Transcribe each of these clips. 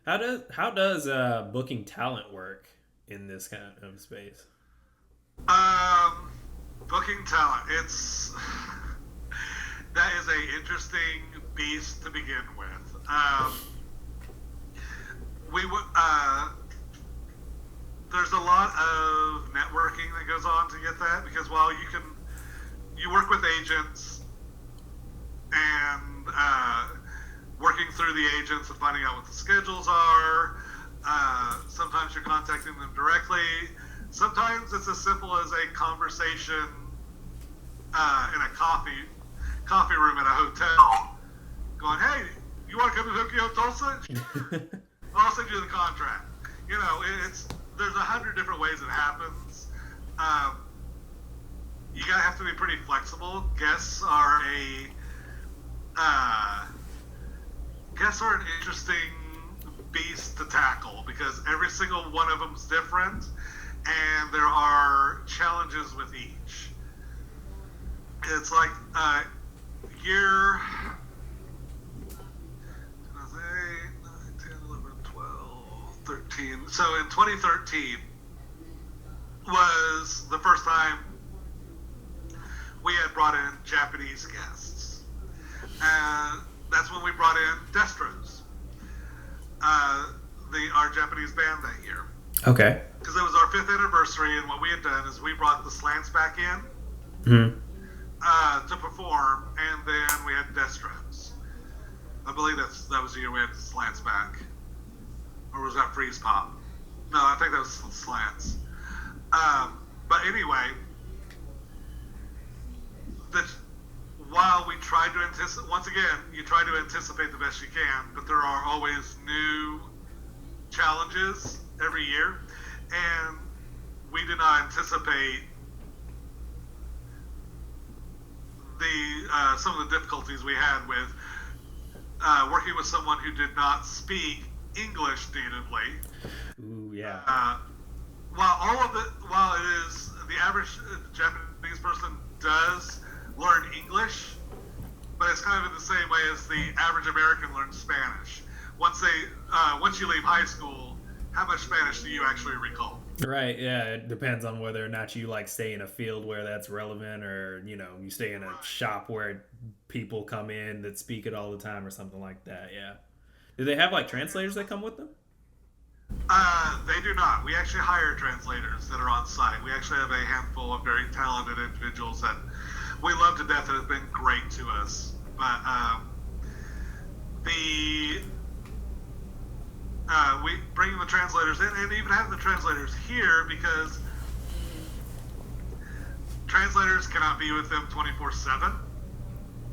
How does booking talent work in this kind of space? Um, Booking talent. It's that is a interesting beast to begin with. We would There's a lot of networking that goes on to get that because while you work with agents and working through the agents and finding out what the schedules are. Sometimes you're contacting them directly. Sometimes it's as simple as a conversation in a coffee room at a hotel, going, "Hey, you want to come to Tokyo, Tulsa? Sure. I'll send you the contract." It's there's 100 different ways it happens. Um, you gotta have to be pretty flexible. Uh, Guests are an interesting beast to tackle because every single one of them is different, and there are challenges with each. It's like year 8, 9, 10, 11, 12, 13. So in 2013 was the first time we had brought in Japanese guests. That's when we brought in Destros, our Japanese band that year. Okay. Because it was our 5th anniversary, and what we had done is we brought the Slants back in Hmm. to perform, and then we had Destros. I believe that was the year we had Slants back. Or was that Freeze Pop? No, I think that was Slants. But anyway, the while we try to anticipate, once again, you try to anticipate the best you can, but there are always new challenges every year, and we did not anticipate some of the difficulties we had with working with someone who did not speak English natively. Ooh, yeah. While it is the average Japanese person does learn English, but it's kind of in the same way as the average American learns Spanish. Once you leave high school, how much Spanish do you actually recall? Right, yeah, it depends on whether or not you like stay in a field where that's relevant or, you stay in a Right. shop where people come in that speak it all the time or something like that, yeah. Do they have like translators that come with them? They do not. We actually hire translators that are on site. We actually have a handful of very talented individuals that we love to death and have been great to us. But the we bring the translators in, and even have the translators here because translators cannot be with them 24/7.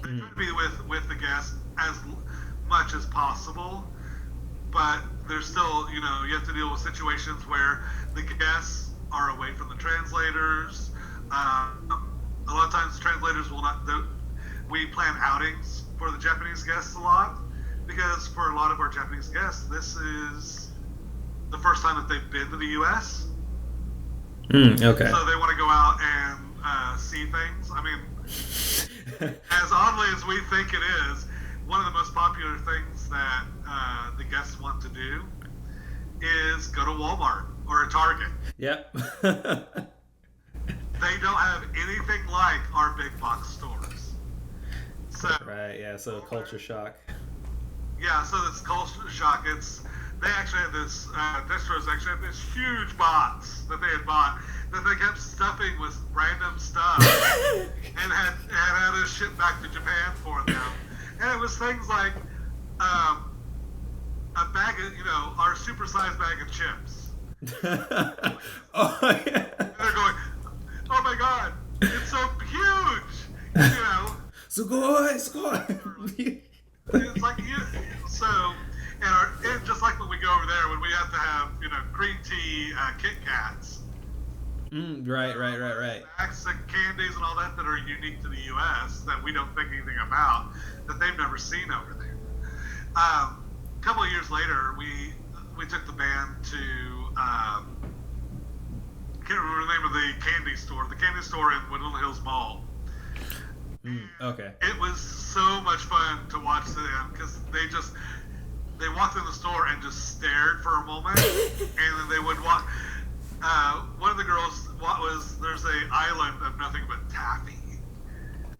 They try to be with the guest as much as possible, but there's still, you have to deal with situations where the guests are away from the translators. A lot of times, translators will not. We plan outings for the Japanese guests a lot because for a lot of our Japanese guests, this is the first time that they've been to the U.S. Okay. So they want to go out and see things. I mean, as oddly as we think it is, one of the most popular things that the guests want to do is go to Walmart or a Target. Yep. They don't have anything like our big box stores. So, Right, yeah, so culture shock. yeah, so this culture shock, they actually had this, distros actually had this huge box that they had bought that they kept stuffing with random stuff and had us ship back to Japan for them. And it was things like a bag of, our supersized bag of chips. Oh, yeah. And they're going, oh my god, it's so huge! Sugoi, sugoi. It's like, so, and just like when we go over there, when we have to have, green tea Kit Kats, Right. snacks and candies and all that are unique to the U.S. that we don't think anything about, that they've never seen over there. A couple of years later, we took the band to I can't remember the name of the candy store in Woodland Hills Mall. Okay. It was so much fun to watch them because they walked in the store and just stared for a moment, and then they would walk. One of the girls there's a island of nothing but taffy.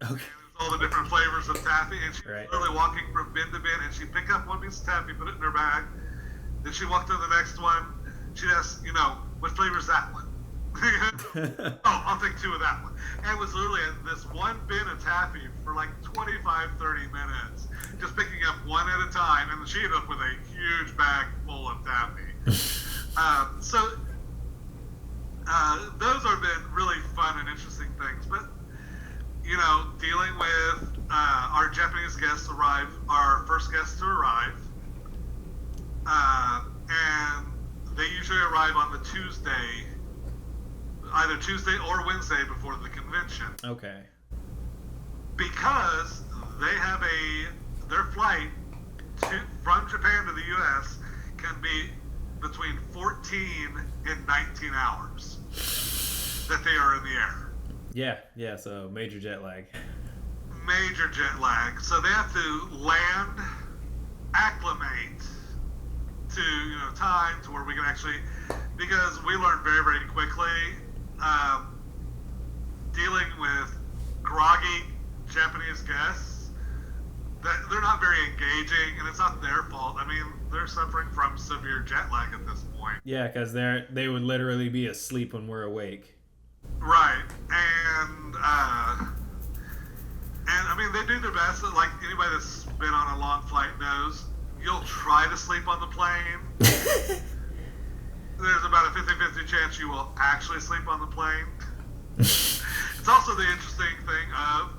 Okay. All the different flavors of taffy, and she was Right. literally walking from bin to bin, and she'd pick up one piece of taffy, put it in her bag, then she walked to the next one. She'd ask, what flavor is that one? Oh, I'll take 2 of that one. And it was literally this one bin of taffy for like 25, 30 minutes, just picking up one at a time, and she ended up with a huge bag full of taffy. Those have been really fun and interesting things, but dealing with our Japanese guests our first guests to arrive, and they usually arrive on the Tuesday, either Tuesday or Wednesday before the convention. Okay. Because they have their flight from Japan to the U.S. can be between 14 and 19 hours that they are in the air. Yeah, so major jet lag. Major jet lag. So they have to land, acclimate to time to where we can actually, because we learned very, very quickly, dealing with groggy Japanese guests, that they're not very engaging, and it's not their fault. I mean, they're suffering from severe jet lag at this point. Yeah, because they would literally be asleep when we're awake. Right, and I mean, they do their best. Like anybody that's been on a long flight knows, you'll try to sleep on the plane. There's about a 50-50 chance you will actually sleep on the plane. It's also the interesting thing of,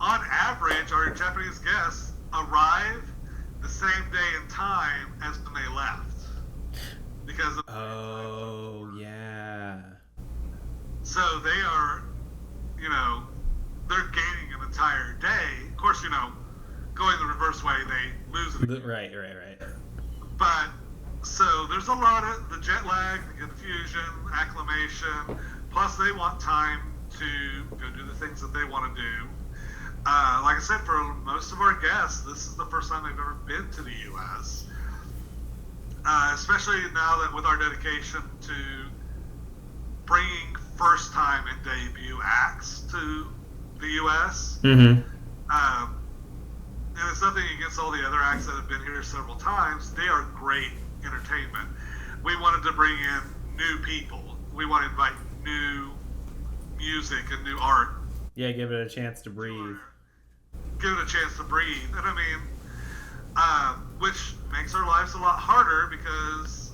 on average, our Japanese guests arrive the same day and time as when they left. Because of yeah. So they are, they're gaining an entire day. Of course, going the reverse way, they lose it. Right. But, so there's a lot of the jet lag, the confusion, acclimation, plus they want time to go do the things that they want to do. Like I said, for most of our guests, this is the first time they've ever been to the U.S., especially now that with our dedication to bringing first-time and debut acts to the U.S. Mm-hmm. And it's nothing against all the other acts that have been here several times. They are great entertainment. We wanted to bring in new people. We want to invite new music and new art. Yeah, give it a chance to breathe. Give it a chance to breathe. And I mean, which makes our lives a lot harder because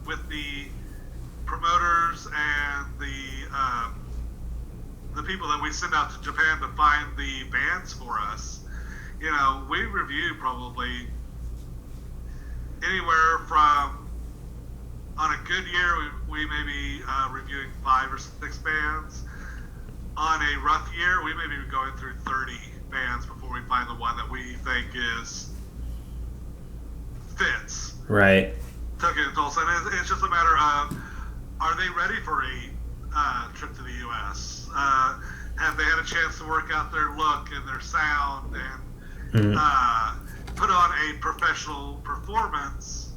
with the promoters and the people that we send out to Japan to find the bands for us, we review probably anywhere from, on a good year, we may be reviewing 5 or 6 bands. On a rough year, we may be going through 30 bands before we find the one that we think fits. Right. Tokyo and Tulsa. And it's just a matter of, are they ready for a trip to the U.S.? Have they had a chance to work out their look and their sound and put on a professional performance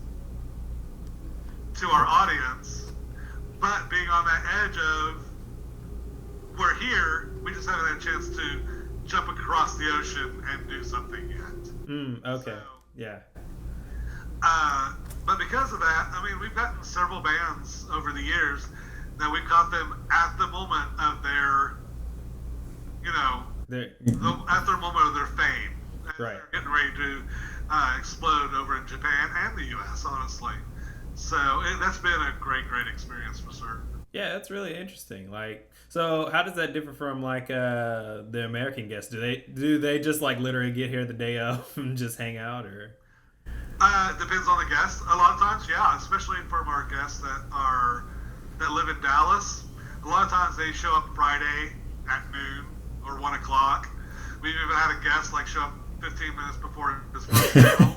to our audience, but being on that edge of, we're here, we just haven't had a chance to jump across the ocean and do something yet. Okay. So, yeah. But because of that, I mean, we've gotten several bands over the years that we caught them at the moment of their, at their moment of their fame. Right. They're getting ready to explode over in Japan and the U.S., honestly. So that's been a great, great experience for certain. Yeah, that's really interesting. Like, so how does that differ from like the American guests? Do they just like literally get here the day of and just hang out, or? Depends on the guest. A lot of times, yeah, especially from our guests that live in Dallas. A lot of times they show up Friday at noon or 1 o'clock. We've even had a guest like show up 15 minutes before his first show.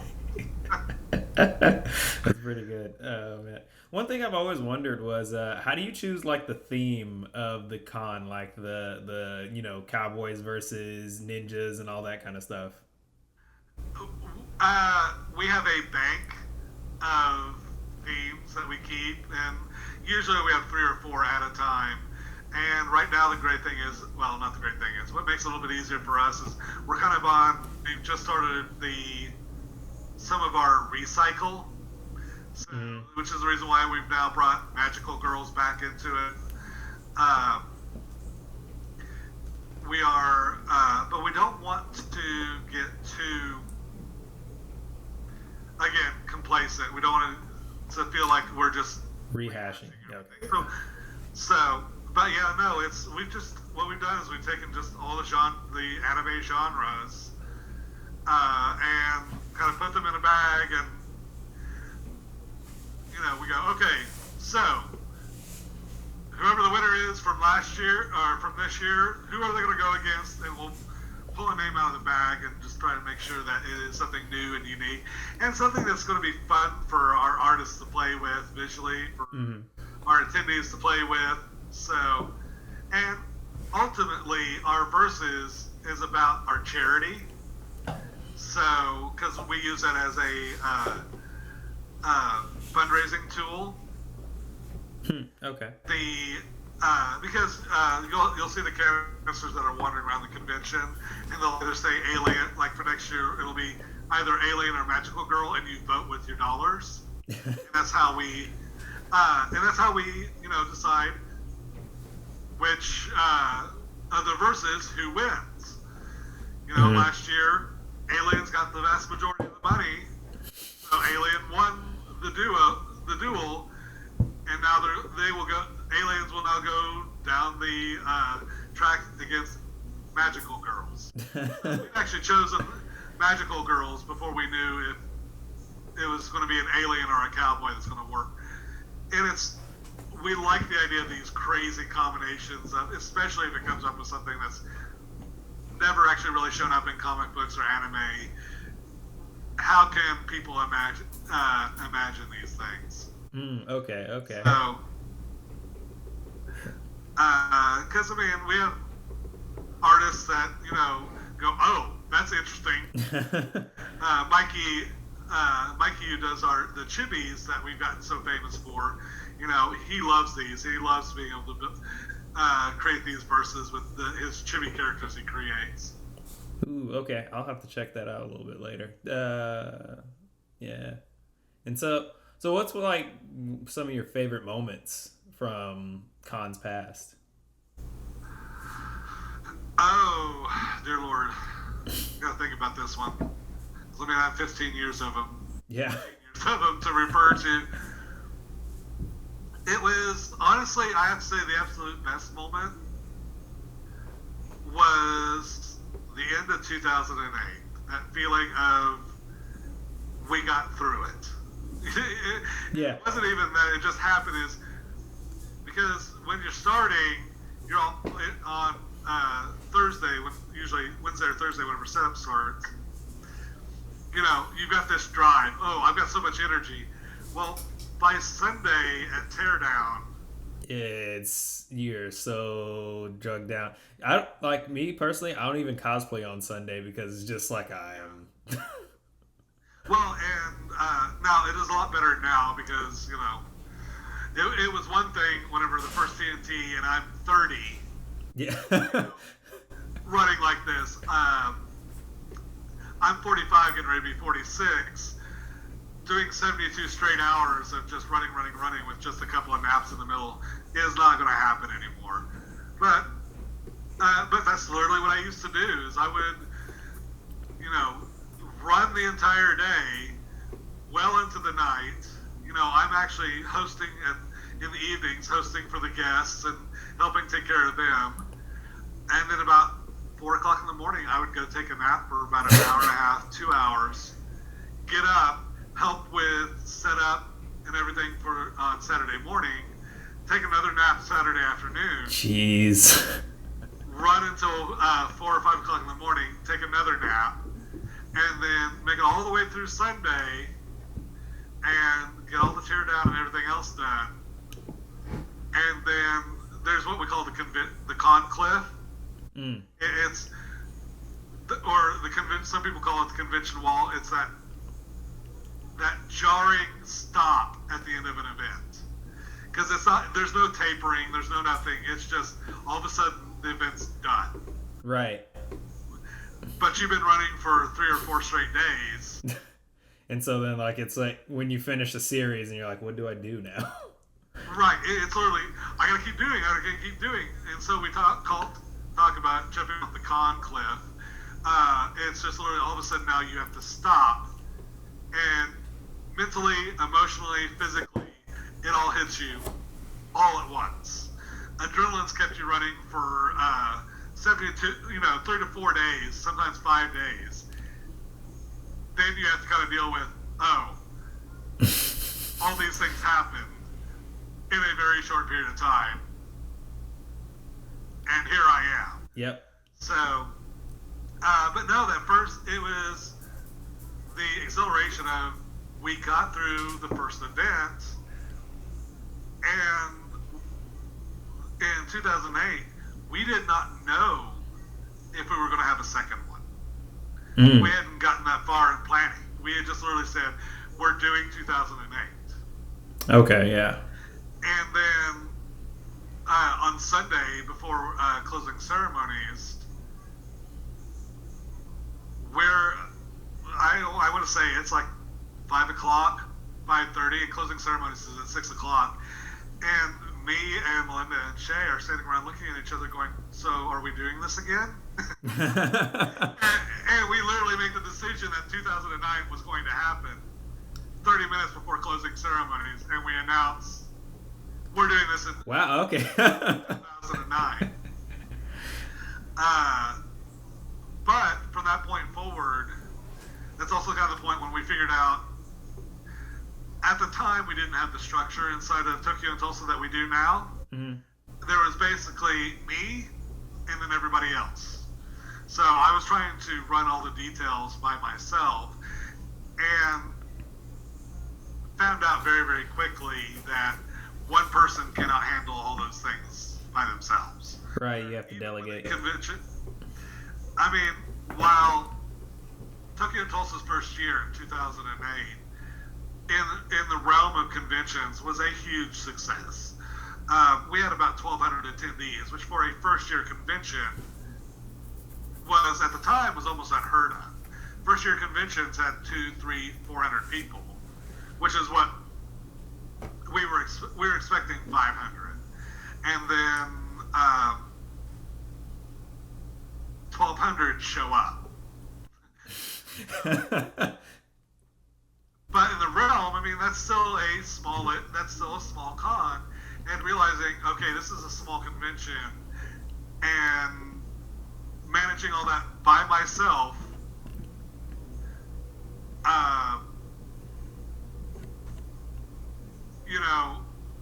That's pretty good. Oh man. One thing I've always wondered was how do you choose like the theme of the con, like the cowboys versus ninjas and all that kind of stuff? We have a bank of themes that we keep, and usually we have 3 or 4 at a time. And right now, the great thing is, well, not the great thing is, what makes it a little bit easier for us is we're kind of on. We've just started some of our recycle, so, which is the reason why we've now brought magical girls back into it. We are, but we don't want to get too, again, complacent. We don't want to feel like we're just rehashing. Okay. So, but yeah, no, what we've done is we've taken just all the anime genres, and kind of put them in a bag, and we go, okay, so whoever the winner is from last year or from this year, who are they going to go against, and we'll pull a name out of the bag and just try to make sure that it is something new and unique and something that's going to be fun for our artists to play with visually, for our attendees to play with. So, and ultimately our versus is about our charity. So, because we use that as a fundraising tool. Okay. Because you'll see the canvassers that are wandering around the convention, and they'll either say alien, like for next year it'll be either alien or magical girl, and you vote with your dollars. And that's how we decide which of the verses who wins. Last year aliens got the vast majority of the money, so alien won the duel, and now aliens will now go down the track against magical girls. We've actually chosen magical girls before we knew if it was going to be an alien or a cowboy that's going to work. And we like the idea of these crazy combinations, especially if it comes up with something that's never actually really shown up in comic books or anime. How can people imagine these things? Okay. So, because we have artists that go, oh, that's interesting. Mikey, who does the chibis that we've gotten so famous for, he loves these. He loves being able to create these verses with his chibi characters he creates. Ooh, okay. I'll have to check that out a little bit later. Yeah. And so what's like some of your favorite moments from cons past? Oh, dear Lord. Gotta think about this one. Let me have 15 years of them. Yeah. 15 years of them to refer to. It was, honestly, I have to say the absolute best moment was the end of 2008. That feeling of we got through it. It wasn't even that, it just happened is because when you're starting, you're on Thursday, usually Wednesday or Thursday, whenever setup starts, you've got this drive. Oh, I've got so much energy. Well, by Sunday at Teardown, you're so drugged down. Like me personally, I don't even cosplay on Sunday because it's just like I am. Well, and now it is a lot better now because it was one thing whenever the first TNT and I'm 30. Yeah. Running like this. I'm 45, getting ready to be 46. Doing 72 straight hours of just running with just a couple of naps in the middle is not going to happen anymore. But that's literally what I used to do. Is I would, run the entire day, well into the night. I'm actually hosting in the evenings, hosting for the guests and helping take care of them. And then about 4 o'clock in the morning, I would go take a nap for about an hour and a half, 2 hours, get up, help with setup and everything for on Saturday morning, take another nap Saturday afternoon. Jeez. Run until 4 or 5 o'clock in the morning, take another nap, and then make it all the way through Sunday and get all the teardown and everything else done. And then there's what we call the conclave. It's some people call it the convention wall. It's that jarring stop at the end of an event. Because there's no tapering, there's no nothing. It's just all of a sudden the event's done. Right. But you've been running for 3 or 4 straight days. And so then, like, it's like when you finish a series and you're like, what do I do now? Right. It's literally, I gotta keep doing. And so we talk about jumping off the con cliff. It's just literally all of a sudden now you have to stop. And mentally, emotionally, physically, it all hits you all at once. Adrenaline's kept you running for 3 to 4 days, sometimes 5 days. Then you have to kind of deal with, all these things happen in a very short period of time. And here I am. Yep. So, but no, that first, it was the exhilaration of, we got through the first event, and in 2008, we did not know if we were going to have a second one. We hadn't gotten that far in planning. We had just literally said, we're doing 2008. Okay, yeah. And then on Sunday, before closing ceremonies, where I want to say it's like 5 o'clock, 5:30, and closing ceremonies is at 6 o'clock. And me and Melinda and Shay are sitting around looking at each other going, so are we doing this again? and we literally made the decision that 2009 was going to happen 30 minutes before closing ceremonies, and we announced we're doing this in wow, okay. 2009. But from that point forward, that's also kind of the point when we figured out, at the time we didn't have the structure inside of Tokyo and Tulsa that we do now. Mm-hmm. There was basically me and then everybody else. So I was trying to run all the details by myself, and found out very, very quickly that one person cannot handle all those things by themselves. Right, you have to delegate. Convention. I mean, while Tokyo and Tulsa's first year in 2008, in the realm of conventions, was a huge success. We had about 1,200 attendees, which for a first-year convention was, at the time, was almost unheard of. First-year conventions had 200, 300, 400 people, which is what we were expecting 500, and then 1,200 show up. But in the realm, I mean, that's still a small con, and realizing, okay, this is a small convention, and managing all that by myself,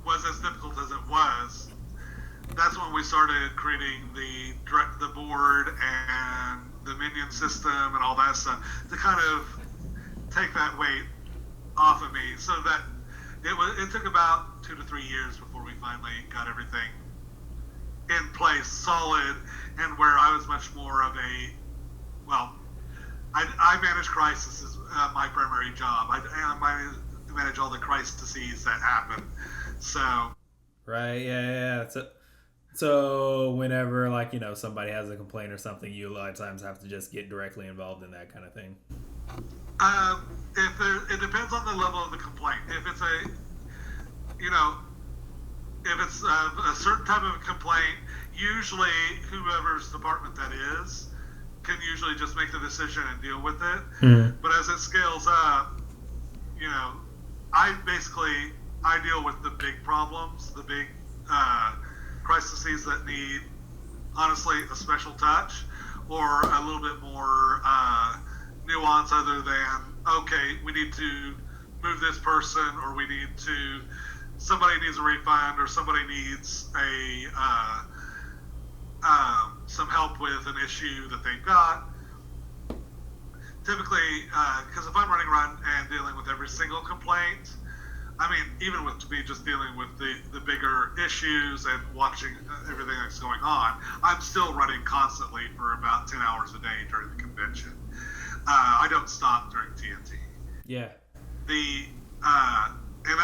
was as difficult as it was. That's when we started creating the board and the minion system and all that stuff to kind of take that weight off of me, so that it took about 2 to 3 years before we finally got everything in place, solid, and where I was much more of I manage crisis as my primary job. I manage all the crises that happen. So. Right. Yeah. So whenever somebody has a complaint or something, you a lot of times have to just get directly involved in that kind of thing. It depends on the level of the complaint. If it's a certain type of complaint, usually whoever's department that is can usually just make the decision and deal with it. Mm-hmm. But as it scales up, I deal with the big problems, the big crises that need, honestly, a special touch or a little bit more nuance, other than, okay, we need to move this person, or somebody needs a refund, or somebody needs some help with an issue that they've got. Typically, because if I'm running around and dealing with every single complaint, I mean, even with me just dealing with the bigger issues and watching everything that's going on, I'm still running constantly for about 10 hours a day during the convention. I don't stop during TNT. Yeah. And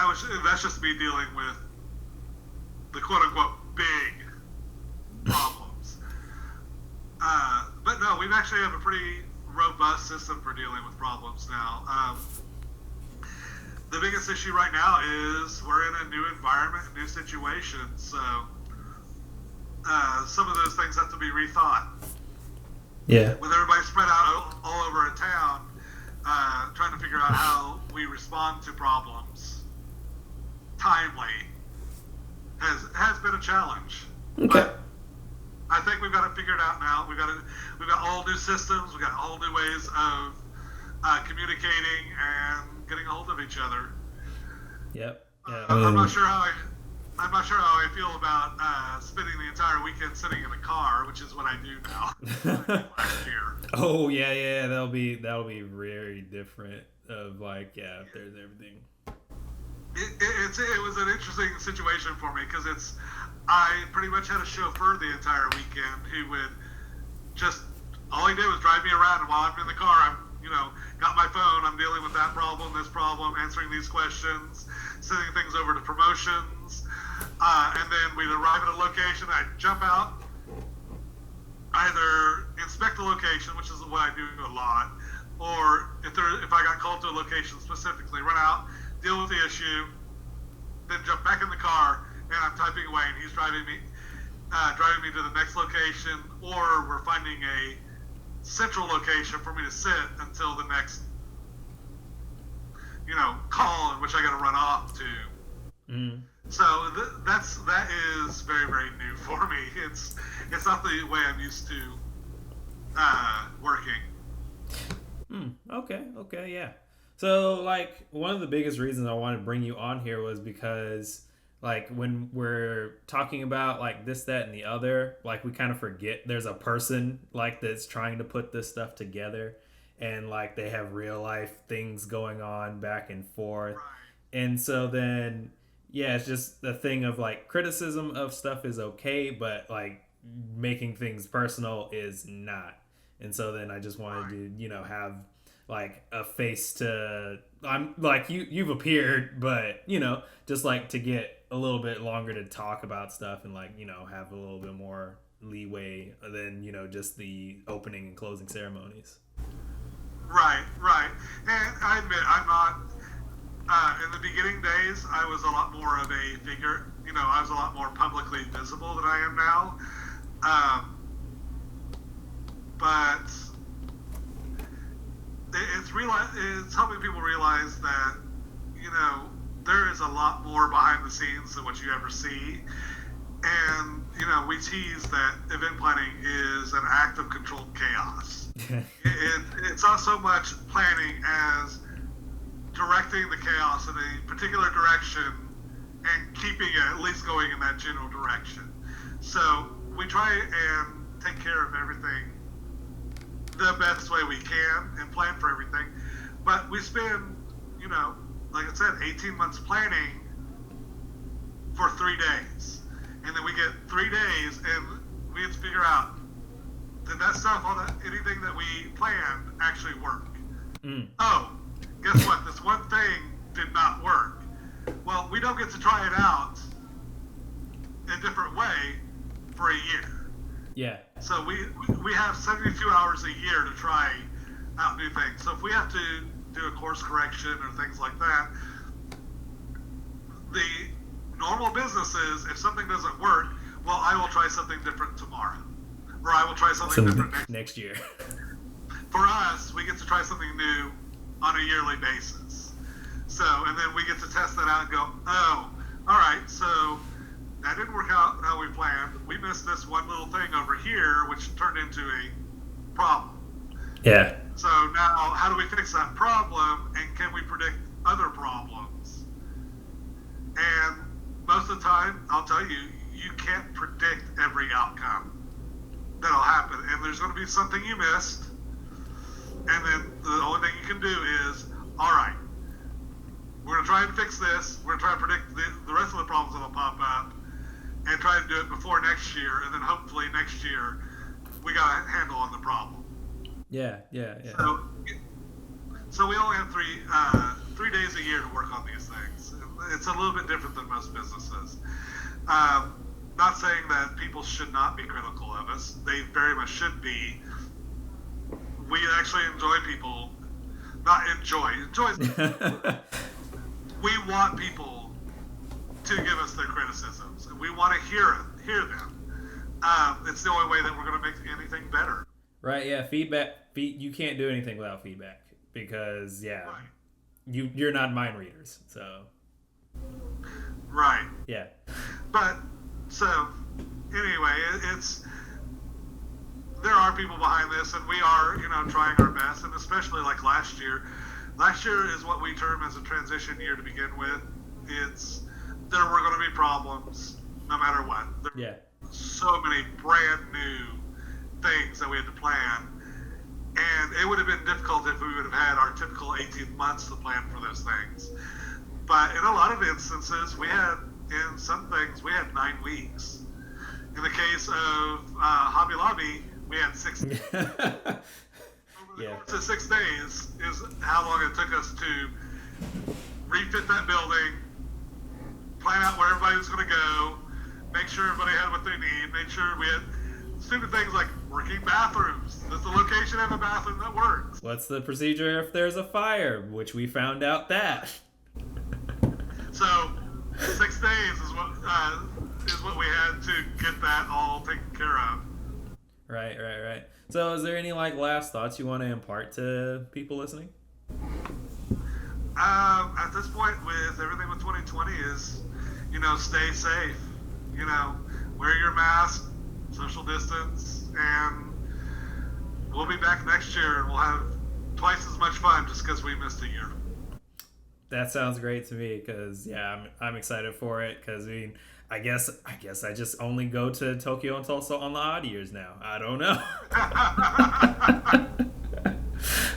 that's just me dealing with the quote unquote big problems. But no, we've actually have a pretty robust system for dealing with problems now. The biggest issue right now is we're in a new environment, new situation, so some of those things have to be rethought. Yeah. With everybody spread out all over a town, trying to figure out how we respond to problems timely has been a challenge. Okay. But I think we've got it figured out now. We've got all new systems. We've got all new ways of communicating and getting a hold of each other. Yep. Yeah. I'm not sure how I feel about spending the entire weekend sitting in a car, which is what I do now. Last year. Oh yeah. That'll be very different. Of like, yeah, if there's everything. It was an interesting situation for me because I pretty much had a chauffeur the entire weekend who would just all he did was drive me around, and while I'm in the car, I'm got my phone, I'm dealing with that problem, this problem, answering these questions, sending things over to promotions, and then we'd arrive at a location, I'd jump out, either inspect the location, which is what I do a lot, or if I got called to a location specifically, run out, deal with the issue, then jump back in the car, and I'm typing away, and he's driving me to the next location, or we're finding a central location for me to sit until the next, call in which I got to run off to. Mm. So that is very, very new for me. It's not the way I'm used to working. Okay, yeah. So, like, one of the biggest reasons I wanted to bring you on here was because, like, when we're talking about, like, this, that, and the other, like, we kind of forget there's a person, like, that's trying to put this stuff together. And, like, they have real life things going on back and forth. Right. And so then, yeah, it's just the thing of, like, criticism of stuff is okay, but, like, making things personal is not. And so then I just wanted to, have like a face to, I'm like, you've appeared, but just like to get a little bit longer to talk about stuff and like, have a little bit more leeway than, just the opening and closing ceremonies. Right. And I admit, I'm not, in the beginning days, I was a lot more of a figure, I was a lot more publicly visible than I am now. But it's helping people realize that, there is a lot more behind the scenes than what you ever see. And, we tease that event planning is an act of controlled chaos. It's not so much planning as directing the chaos in a particular direction and keeping it at least going in that general direction. So we try and take care of everything the best way we can and plan for everything. But we spend, like I said, 18 months planning for 3 days. And then we get 3 days and we have to figure out, did that stuff, anything that we planned actually work? Oh, guess what? This one thing did not work. Well, we don't get to try it out in a different way for a year. Yeah. So we have 72 hours a year to try out new things. So if we have to do a course correction or things like that, the normal business is if something doesn't work, well, I will try something different tomorrow. Or I will try something different next year. For us, we get to try something new on a yearly basis. So, and then we get to test that out and go, oh, all right, so that didn't work out how we planned. We missed this one little thing over here, which turned into a problem. Yeah. So now, how do we fix that problem, and can we predict other problems? And most of the time, I'll tell you, you can't predict every outcome that'll happen. And there's going to be something you missed. And then the only thing you can do is, all right, we're going to try and fix this. We're going to try and predict the rest of the problems that'll pop up and try to do it before next year. And then hopefully next year, we got a handle on the problem. Yeah. So we only have 3 days a year to work on these things. It's a little bit different than most businesses. Not saying that people should not be critical of us. They very much should be. We actually enjoy people. Not enjoy. Enjoy. We want people to give us their criticisms, and we want to hear them. It's the only way that we're going to make anything better. Right, yeah, feedback. You can't do anything without feedback because, yeah, Right. you're not mind readers, so. Right. Yeah. But, so, anyway, there are people behind this, and we are, trying our best, and especially like last year. Last year is what we term as a transition year to begin with. There were going to be problems no matter what. Yeah. So many brand new things that we had to plan, and it would have been difficult if we would have had our typical 18 months to plan for those things. But in a lot of instances, in some things, we had 9 weeks. In the case of Hobby Lobby, we had 6 days. Over the course of 6 days is how long it took us to refit that building, plan out where everybody was going to go, make sure everybody had what they need, make sure we had stupid things like working bathrooms. Does the location have a bathroom that works? What's the procedure if there's a fire, which we found out that. So 6 days is what we had to get that all taken care of. Right. So is there any last thoughts you want to impart to people listening? At this point, with everything with 2020 is, stay safe. Wear your mask, social distance, and we'll be back next year and we'll have twice as much fun just because we missed a year. That sounds great to me because, yeah, I'm excited for it because, I guess I just only go to Tokyo and Tulsa on the odd years now. I don't know.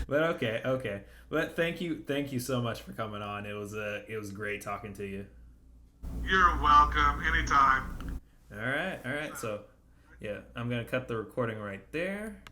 But okay. But thank you so much for coming on. It was great talking to you. You're welcome. Anytime. All right. So, yeah, I'm going to cut the recording right there.